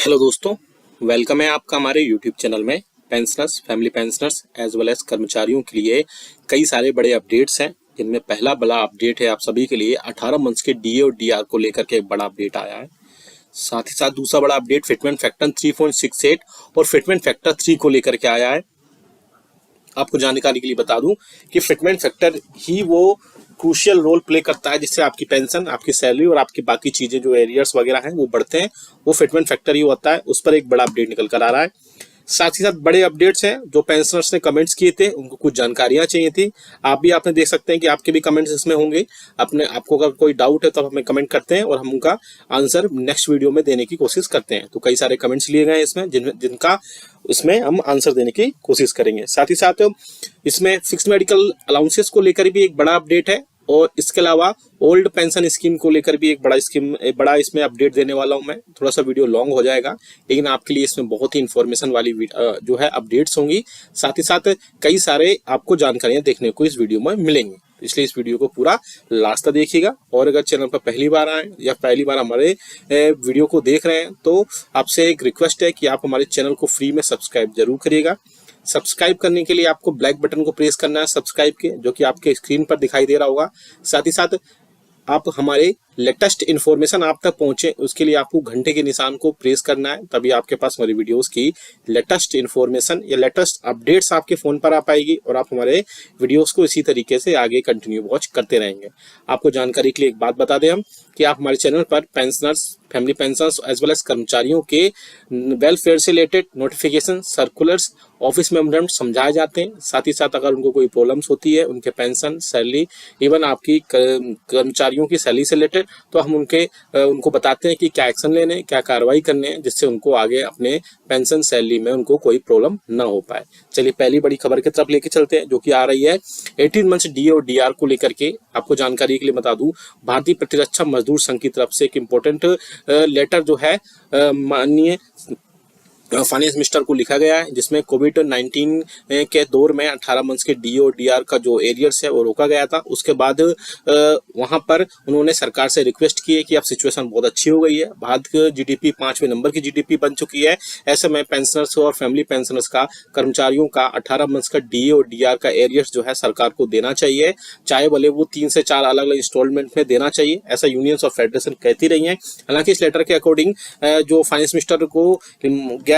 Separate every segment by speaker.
Speaker 1: Hello दोस्तों, welcome है आपका हमारे यूट्यूब चैनल में। Pensioners, family pensioners as well as कर्मचारियों के लिए कई सारे बड़े अपडेट्स हैं, जिनमें पहला बड़ा अपडेट है आप सभी के लिए 18 मंथ्स के डीए और डीआर को लेकर के एक बड़ा अपडेट आया है। साथ ही साथ दूसरा बड़ा अपडेट फिटमेंट फैक्टर 3.68 और फिटमेंट फैक्टर 3 को लेकर के आया है। आपको जानकारी के लिए बता दूं कि फिटमेंट फैक्टर ही वो क्रूशियल रोल प्ले करता है जिससे आपकी पेंशन, आपकी सैलरी और आपकी बाकी चीजें जो एरियर्स वगैरह हैं वो बढ़ते हैं। वो फिटमेंट फैक्टर ही होता है। उस पर एक बड़ा अपडेट निकल कर आ रहा है। साथ ही साथ बड़े अपडेट्स हैं जो पेंशनर्स ने कमेंट्स किए थे, उनको कुछ जानकारियां चाहिए थी। आपने देख सकते हैं कि आपके भी कमेंट्स इसमें होंगे। आपको अगर कोई डाउट है तो आप हमें कमेंट करते हैं और हम उनका आंसर नेक्स्ट वीडियो में देने की कोशिश करते हैं। तो कई सारे कमेंट्स लिए गए हैं इसमें जिनका इसमें हम आंसर देने की कोशिश करेंगे। साथ ही साथ इसमें फिक्स्ड मेडिकल अलाउंसेस को लेकर भी एक बड़ा अपडेट है और इसके अलावा ओल्ड पेंशन स्कीम को लेकर भी एक बड़ा इसमें अपडेट देने वाला हूं मैं। थोड़ा सा वीडियो लॉन्ग हो जाएगा, लेकिन आपके लिए इसमें बहुत ही इंफॉर्मेशन वाली जो है अपडेट्स होंगी। साथ ही साथ कई सारे आपको जानकारियां देखने को इस वीडियो में मिलेंगी, इसलिए इस वीडियो को पूरा लास्ट तक देखिएगा। और अगर चैनल पर पहली बार आए या पहली बार हमारे वीडियो को देख रहे हैं तो आपसे एक रिक्वेस्ट है कि आप हमारे चैनल को फ्री में सब्सक्राइब जरूर करिएगा। सब्सक्राइब करने के लिए आपको ब्लैक बटन को प्रेस करना है सब्सक्राइब के, जो कि आपके स्क्रीन पर दिखाई दे रहा होगा। साथ ही साथ आप हमारे लेटेस्ट इन्फॉर्मेशन आप तक पहुंचे उसके लिए आपको घंटे के निशान को प्रेस करना है, तभी आपके पास हमारी वीडियोस की लेटेस्ट इन्फॉर्मेशन या लेटेस्ट अपडेट्स आपके फोन पर आ पाएगी और आप हमारे वीडियोस को इसी तरीके से आगे कंटिन्यू वॉच करते रहेंगे। आपको जानकारी के लिए एक बात बता दें हम कि आप हमारे चैनल पर pensioners, family pensioners as well as कर्मचारियों के वेलफेयर से related notification, circulars, office memorandum समझाए जाते हैं। साथ ही साथ अगर उनको कोई प्रॉब्लम्स होती है उनके पेंशन, सैलरी, इवन आपकी कर्मचारियों की सैलरी से रिलेटेड, तो हम उनको बताते हैं कि क्या एक्शन लेने, क्या कार्रवाई करने हैं, जिससे उनको आगे अपने पेंशन, सैलरी में उनको कोई प्रॉब्लम ना हो पाए। चलिए पहली बड़ी खबर की तरफ लेके चलते हैं, जो कि आ रही है 18 मंथ्स डी और डीआर को लेकर के। आपको जानकारी के लिए बता दूं, भारतीय प्रतिरक्षा मजदूर संघ की तरफ से एक इम्पोर्टेंट लेटर जो है माननीय फाइनेंस मिनिस्टर को लिखा गया है, जिसमें कोविड-19 के दौर में 18 मंथ्स के डी और डीआर का जो एरियर्स है वो रोका गया था। उसके बाद वहां पर उन्होंने सरकार से रिक्वेस्ट की है कि अब सिचुएशन बहुत अच्छी हो गई है, भारत की जीडीपी 5वें नंबर की जीडीपी बन चुकी है। ऐसे में पेंशनर्स और फैमिली पेंशनर्स का, कर्मचारियों का 18 मंथ्स का डी और डीआर का एरियर्स जो है सरकार को देना चाहिए, चाहे भले वो 3 से 4 अलग अलग इंस्टॉलमेंट में देना चाहिए, ऐसा यूनियंस और फेडरेशन कहती रही है। हालांकि इस लेटर के अकॉर्डिंग जो फाइनेंस मिनिस्टर को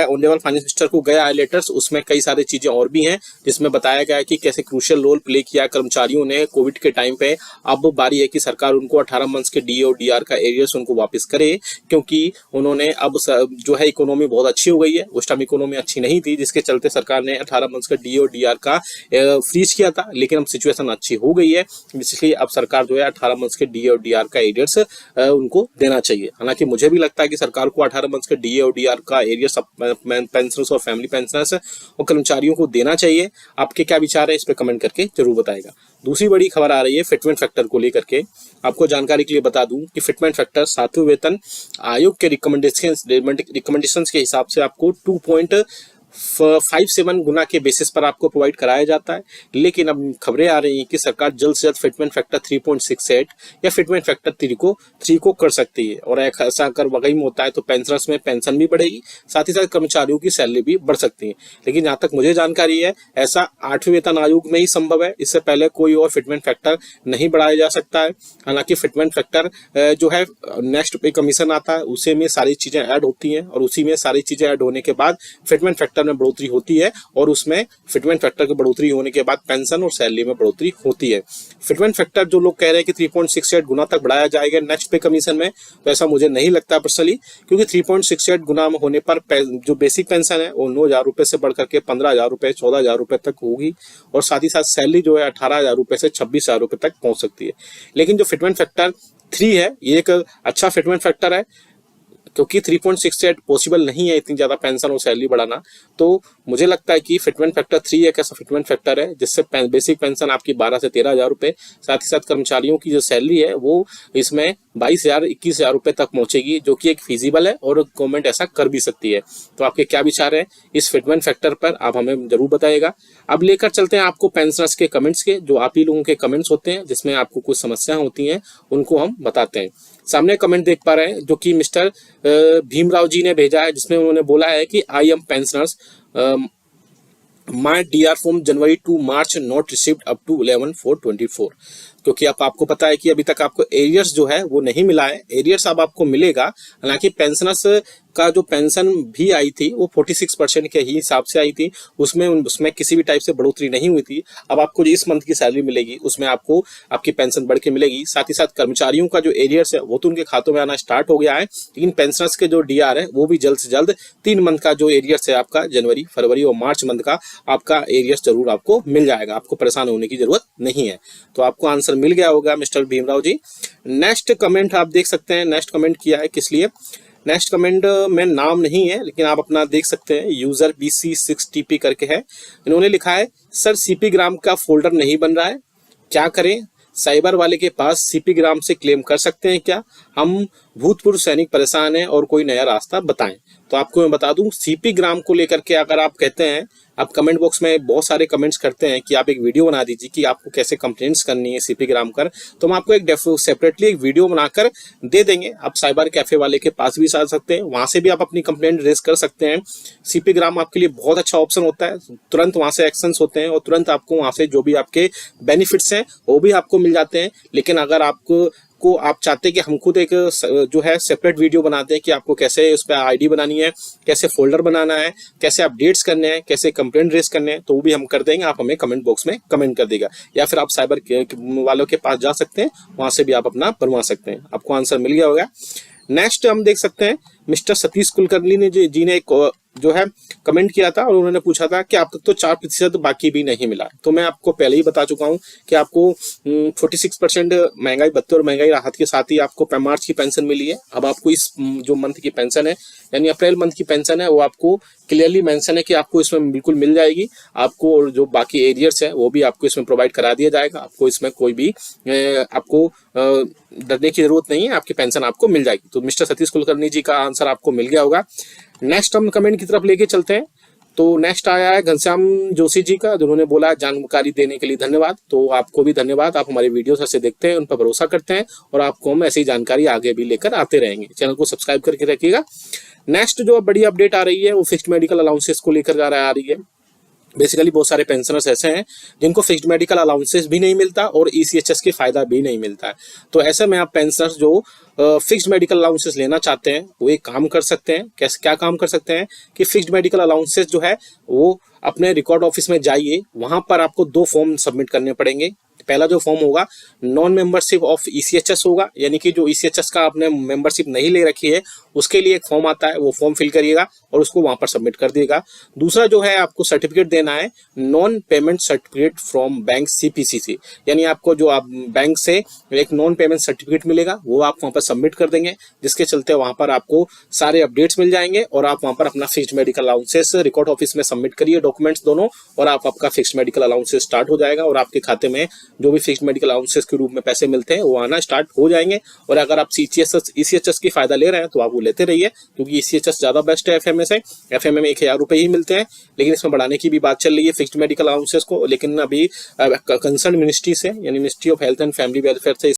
Speaker 1: ऑनरेबल फाइनेंस मिनिस्टर को गया है लेटर्स, उसमें कई सारी चीजें और भी हैं, जिसमें बताया गया है कि कैसे क्रूशियल रोल प्ले किया कर्मचारियों ने कोविड के टाइम पे। अब बारी है कि सरकार उनको 18 मंथ्स के डी और डीआर का एरियर्स उनको वापस करे, क्योंकि उन्होंने अब जो है इकोनॉमी बहुत अच्छी हो गई है। उस टाइम इकोनॉमी अच्छी नहीं थी, जिसके चलते सरकार ने 18 मंथ्स का डी और डीआर का फ्रीज किया था, लेकिन अब सिचुएशन अच्छी हो गई है, इसलिए अब सरकार जो है 18 मंथ्स के डी और डीआर का एरियर्स उनको देना चाहिए। हालांकि मुझे भी लगता है कि सरकार को 18 मंथ्स के डी और डीआर का एरियर्स पेंशनर्स और फैमिली पेंशनर्स और कर्मचारियों को देना चाहिए। आपके क्या विचार है इस पे कमेंट करके जरूर बताएगा। दूसरी बड़ी खबर आ रही है फिटमेंट फैक्टर को लेकर के। आपको जानकारी के लिए बता दूं कि फिटमेंट फैक्टर 7वें वेतन आयोग के रिकमेंडेशंस के हिसाब से आपको 2.57 गुना के बेसिस पर आपको प्रोवाइड कराया जाता है। लेकिन अब खबरें आ रही हैं कि सरकार जल्द से जल्द फिटमेंट फैक्टर 3.68 या फिटमेंट फैक्टर 3 को कर सकती है, और ऐसा अगर वही होता है तो पेंशनर्स में पेंशन भी बढ़ेगी, साथ ही साथ कर्मचारियों की सैलरी भी बढ़ सकती है। लेकिन जहां तक मुझे जानकारी है ऐसा 8वें वेतन आयोग में ही संभव है, इससे पहले कोई और फिटमेंट फैक्टर नहीं बढ़ाया जा सकता है। हालांकि फिटमेंट फैक्टर जो है नेक्स्ट पे कमीशन आता है, उसी में सारी चीजें ऐड होती हैं, और उसी में सारी चीजें ऐड होने के बाद फिटमेंट फैक्टर में बढ़ोतरी होती है, और उसमें फिटमेंट फैक्टर की बढ़ोतरी होने के बाद पेंशन और सैलरी में बढ़ोतरी होती है। फिटमेंट फैक्टर जो लोग कह रहे हैं कि 3.68 गुना तक बढ़ाया जाएगा नेक्स्ट पे कमीशन में, तो ऐसा मुझे नहीं लगता पर्सनली, क्योंकि 3.68 गुना होने पर जो बेसिक पेंशन है वो 9,000 रुपए से बढ़कर के 15,000 रुपए, 14,000 रुपए तक होगी, और साथ ही साथ सैलरी जो है 18,000 रुपए से 26,000 रुपए तक पहुंच सकती है। लेकिन जो फिटमेंट फैक्टर 3 है ये एक अच्छा फिटमेंट फैक्टर है, क्योंकि 3.68 पॉसिबल नहीं है इतनी ज्यादा पेंशन और सैलरी बढ़ाना। तो मुझे लगता है कि फिटमेंट फैक्टर 3 एक ऐसा फिटमेंट फैक्टर है जिससे बेसिक पेंशन आपकी 12 से 13,000 रुपए, साथ ही साथ कर्मचारियों की जो सैलरी है वो इसमें 22,000 21,000 रुपए तक पहुंचेगी, जो कि एक फिजिबल है और गवर्नमेंट ऐसा कर भी सकती है। तो आपके क्या विचार है इस फिटमेंट फैक्टर पर, आप हमें जरूर बताइएगा। अब लेकर चलते हैं आपको पेंशनर्स के कमेंट्स के, जो आप ही लोगों के कमेंट्स होते हैं जिसमें आपको कुछ समस्याएं होती हैं, उनको हम बताते हैं। सामने कमेंट देख पा रहे हैं जो कि मिस्टर भीमराव जी ने भेजा है, जिसमें उन्होंने बोला है कि I am pensioners my DR from January to March not received up to 11/4/24। क्योंकि अब आपको पता है कि अभी तक आपको एरियर्स जो है वो नहीं मिला है। एरियर्स अब आपको मिलेगा। हालांकि पेंशनर्स का जो पेंशन भी आई थी वो 46% के ही हिसाब से आई थी, उसमें किसी भी टाइप से बढ़ोतरी नहीं हुई थी। अब आपको जो इस मंथ की सैलरी मिलेगी उसमें आपको आपकी पेंशन बढ़ के मिलेगी। साथ ही साथ कर्मचारियों का जो एरियर्स है वो तो उनके खातों में आना स्टार्ट हो गया है, लेकिन पेंशनर्स के जो डीआर है वो भी जल्द से जल्द 3 मंथ का जो एरियर्स है आपका जनवरी, फरवरी और मार्च मंथ का आपका एरियर्स जरूर आपको मिल जाएगा। आपको परेशान होने की जरूरत नहीं है। तो आपको आंसर मिल गया होगा mister Bhimrao ji. Next comment आप देख सकते हैं। नेक्स्ट कमेंट किया है किस लिए? नेक्स्ट कमेंट में नाम नहीं है, लेकिन आप अपना देख सकते हैं। यूजर BC6TP करके है। इन्होंने लिखा है, सर CP ग्राम का फोल्डर नहीं बन रहा है, क्या करें? साइबर वाले के पास CP ग्राम से क्लेम कर सकते हैं क्या? हम भूतपूर्व सैनिक परेशान हैं और कोई नया रास्ता बताएं। तो आपको मैं बता दूं, CP ग्राम को लेकर के अगर आप कहते हैं, आप कमेंट बॉक्स में बहुत सारे कमेंट्स करते हैं कि आप एक वीडियो बना दीजिए कि आपको कैसे कंप्लेंट्स करनी है CP ग्राम कर, तो हम आपको एक सेपरेटली एक वीडियो बनाकर दे देंगे। आप साइबर कैफे वाले के पास भी जा सकते हैं, वहां से भी आप अपनी कंप्लेंट रेज कर सकते हैं। CP ग्राम आपके लिए बहुत अच्छा ऑप्शन होता है। तुरंत वहां से एक्शंस होते हैं और तुरंत आपको वहां से जो भी आपके बेनिफिट्स हैं वो भी आपको मिल जाते हैं। लेकिन अगर आपको आप चाहते हैं कि हम खुद एक जो है सेपरेट वीडियो बनाते हैं कि आपको कैसे उस पर ID बनानी है, कैसे फोल्डर बनाना है, कैसे अपडेट्स करने हैं, कैसे कंप्लेंट रेज करने हैं, तो वो भी हम कर देंगे। आप हमें कमेंट बॉक्स में कमेंट कर देगा, या फिर आप साइबर वालों के पास जा सकते हैं, वहां से भी आप अपना बनवा सकते हैं। आपको आंसर मिल गया होगा। नेक्स्ट हम देख सकते हैं, मिस्टर सतीश कुलकर्णी ने जी ने एक जो है कमेंट किया था और उन्होंने पूछा था कि अब तक तो 4% बाकी भी नहीं मिला। तो मैं आपको पहले ही बता चुका हूं कि आपको 46% महंगाई भत्ते और महंगाई राहत के साथ ही आपको मार्च की पेंशन मिली है। अब आपको इस जो मंथ की पेंशन है यानी अप्रैल मंथ की पेंशन है वो आपको क्लियरली मेंशन है कि आपको इसमें बिल्कुल मिल जाएगी। आपको और जो बाकी एरियर्स है वो भी आपको इसमें प्रोवाइड करा दिया जाएगा। आपको इसमें कोई भी आपको डरने की जरूरत नहीं है, आपकी पेंशन आपको मिल जाएगी। तो मिस्टर सतीश कुलकर्णी जी का आंसर आपको मिल गया होगा। नेक्स्ट हम कमेंट की तरफ लेके चलते हैं। तो नेक्स्ट आया है घनश्याम जोशी जी का, जिन्होंने बोला जानकारी देने के लिए धन्यवाद। तो आपको भी धन्यवाद, आप हमारे वीडियोस ऐसे देखते हैं, उन पर भरोसा करते हैं और आपको हम ऐसी जानकारी आगे भी लेकर आते रहेंगे। चैनल को सब्सक्राइब करके रखिएगा। नेक्स्ट जो बड़ी अपडेट आ रही है वो फिक्स्ड मेडिकल अलाउंसेस को लेकर आ रही है। बेसिकली बहुत सारे पेंशनर्स ऐसे हैं जिनको फिक्स्ड मेडिकल अलाउंसेस भी नहीं मिलता और ECHS के फायदा भी नहीं मिलता है। तो ऐसे में आप पेंशनर्स जो फिक्स्ड मेडिकल अलाउंसेस लेना चाहते हैं वो एक काम कर सकते हैं। कैसे क्या काम कर सकते हैं कि फिक्स्ड मेडिकल अलाउंसेस जो है वो अपने रिकॉर्ड ऑफिस में जाइए, वहां पर आपको 2 फॉर्म सबमिट करने पड़ेंगे। पहला जो फॉर्म होगा नॉन मेंबरशिप ऑफ ECHS होगा, यानी कि जो ECHS का आपने मेंबरशिप नहीं ले रखी है उसके लिए एक फॉर्म आता है, वो फॉर्म फिल करिएगा और उसको वहां पर सबमिट कर दिएगा। दूसरा जो है आपको सर्टिफिकेट देना है, non payment certificate from bank CPCC, यानी आपको जो आप बैंक से एक नॉन पेमेंट सर्टिफिकेट मिलेगा वो आप वहां पर सबमिट कर देंगे, जिसके चलते वहां पर आपको सारे अपडेट्स मिल जाएंगे और आप वहां पर अपना fixed medical allowances record office में सबमिट करिए डॉक्यूमेंट्स दोनों, और आपका फिक्स्ड मेडिकल अलाउंसेस स्टार्ट हो जाएगा और आपके खाते में जो भी फिक्स्ड मेडिकल अलाउंसेस के रूप में पैसे मिलते हैं वो आना स्टार्ट हो जाएंगे। और अगर आप ECHS की फायदा ले रहे हैं तो आप वो लेते रहिए, क्योंकि ECHS ज्यादा बेस्ट है FMA से। FMA में 1000 रुपए ही मिलते हैं, लेकिन इसमें बढ़ाने की भी बात चल रही है फिक्स्ड मेडिकल अलाउंसेस को। लेकिन अभी कंसर्न मिनिस्ट्री से यानी ministry of health and family welfare से